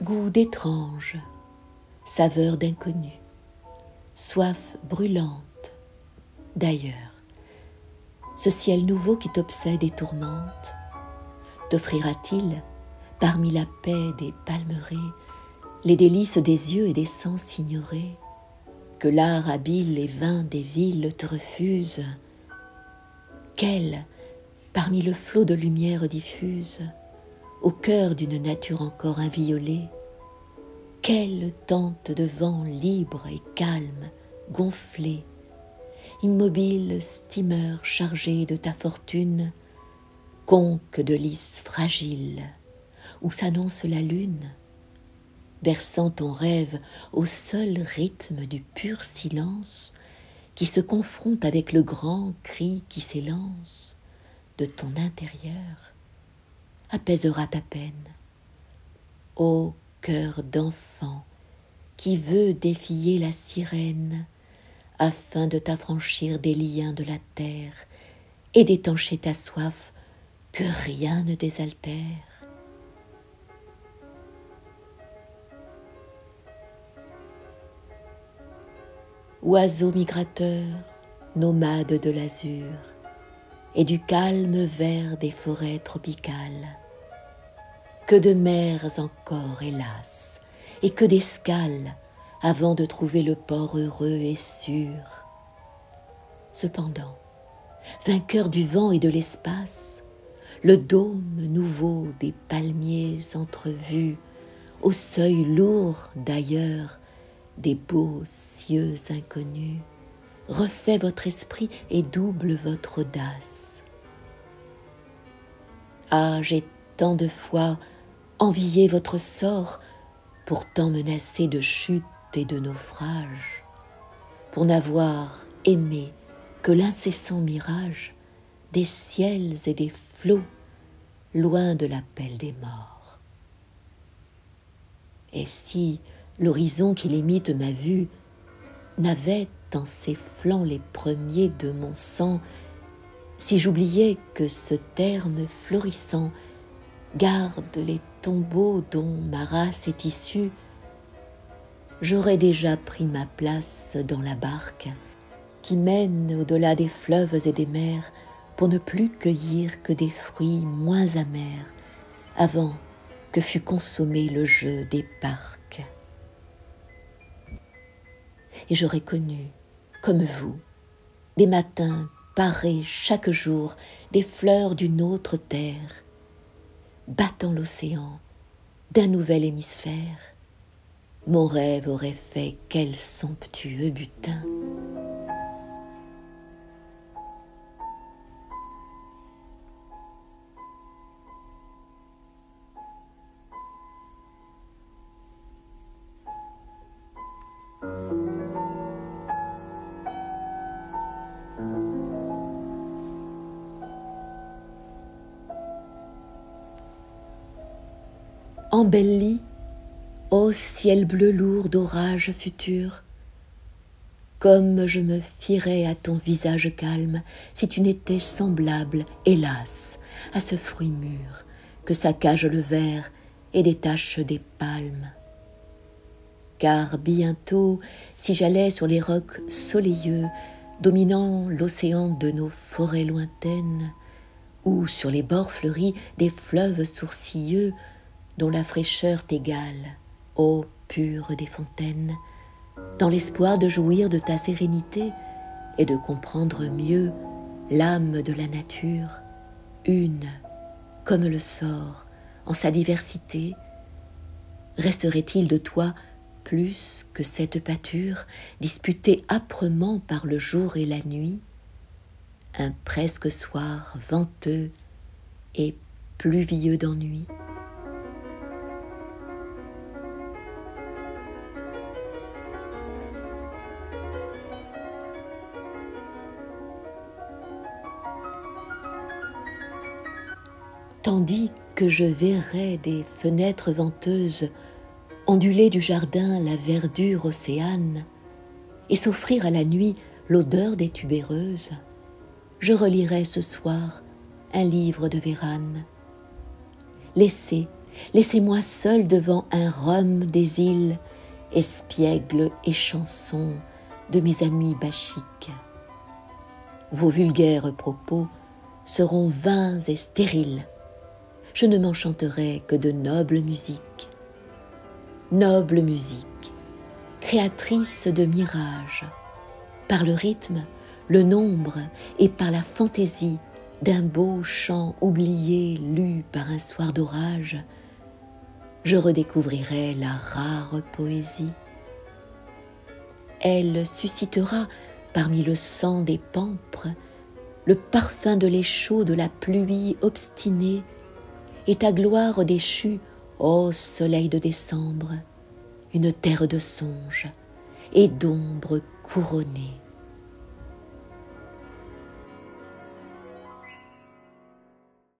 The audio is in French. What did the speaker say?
Goût d'étrange, saveur d'inconnu, soif brûlante d'ailleurs. Ce ciel nouveau qui t'obsède et tourmente, t'offrira-t-il, parmi la paix des palmeraies, les délices des yeux et des sens ignorés, que l'art habile et vain des villes te refuse? Quel, parmi le flot de lumière diffuse, au cœur d'une nature encore inviolée, quelle tente de vent libre et calme, gonflée, immobile steamer chargé de ta fortune, conque de lys fragile, où s'annonce la lune, berçant ton rêve au seul rythme du pur silence qui se confronte avec le grand cri qui s'élance de ton intérieur, apaisera ta peine. Ô cœur d'enfant qui veut défier la sirène afin de t'affranchir des liens de la terre et d'étancher ta soif que rien ne désaltère. Oiseaux migrateurs, nomades de l'azur et du calme vert des forêts tropicales, que de mers encore, hélas, et que d'escales avant de trouver le port heureux et sûr. Cependant, vainqueur du vent et de l'espace, le dôme nouveau des palmiers entrevus, au seuil lourd d'ailleurs des beaux cieux inconnus, refait votre esprit et double votre audace. Ah, j'ai tant de fois envié votre sort, pourtant menacé de chute et de naufrage, pour n'avoir aimé que l'incessant mirage des ciels et des flots, loin de l'appel des morts. Et si l'horizon qui limite ma vue n'avait en ses flancs les premiers de mon sang, si j'oubliais que ce terme florissant garde les tombeaux dont ma race est issue, j'aurais déjà pris ma place dans la barque qui mène au-delà des fleuves et des mers pour ne plus cueillir que des fruits moins amers avant que fût consommé le jeu des parcs. Et j'aurais connu, comme vous, des matins parés chaque jour des fleurs d'une autre terre, battant l'océan d'un nouvel hémisphère. Mon rêve aurait fait quel somptueux butin. Embellie, ô ciel bleu lourd d'orage futur, comme je me fierais à ton visage calme si tu n'étais semblable, hélas, à ce fruit mûr que saccage le ver et détache des palmes. Car bientôt, si j'allais sur les rocs soleilleux dominant l'océan de nos forêts lointaines, ou sur les bords fleuris des fleuves sourcilleux dont la fraîcheur t'égale, ô pure des fontaines, dans l'espoir de jouir de ta sérénité et de comprendre mieux l'âme de la nature, une comme le sort en sa diversité, resterait-il de toi plus que cette pâture disputée âprement par le jour et la nuit, un presque soir venteux et pluvieux d'ennui? Tandis que je verrais des fenêtres venteuses onduler du jardin la verdure océane et s'offrir à la nuit l'odeur des tubéreuses, je relirais ce soir un livre de Vérane. Laissez Laissez-moi seul devant un rhum des îles, espiègle et chanson de mes amis bachiques. Vos vulgaires propos seront vains et stériles. Je ne m'enchanterai que de noble musique. Noble musique, créatrice de mirages, par le rythme, le nombre et par la fantaisie d'un beau chant oublié lu par un soir d'orage, je redécouvrirai la rare poésie. Elle suscitera parmi le sang des pampres le parfum de l'échaud de la pluie obstinée et ta gloire déchue, ô soleil de décembre, une terre de songes et d'ombres couronnées.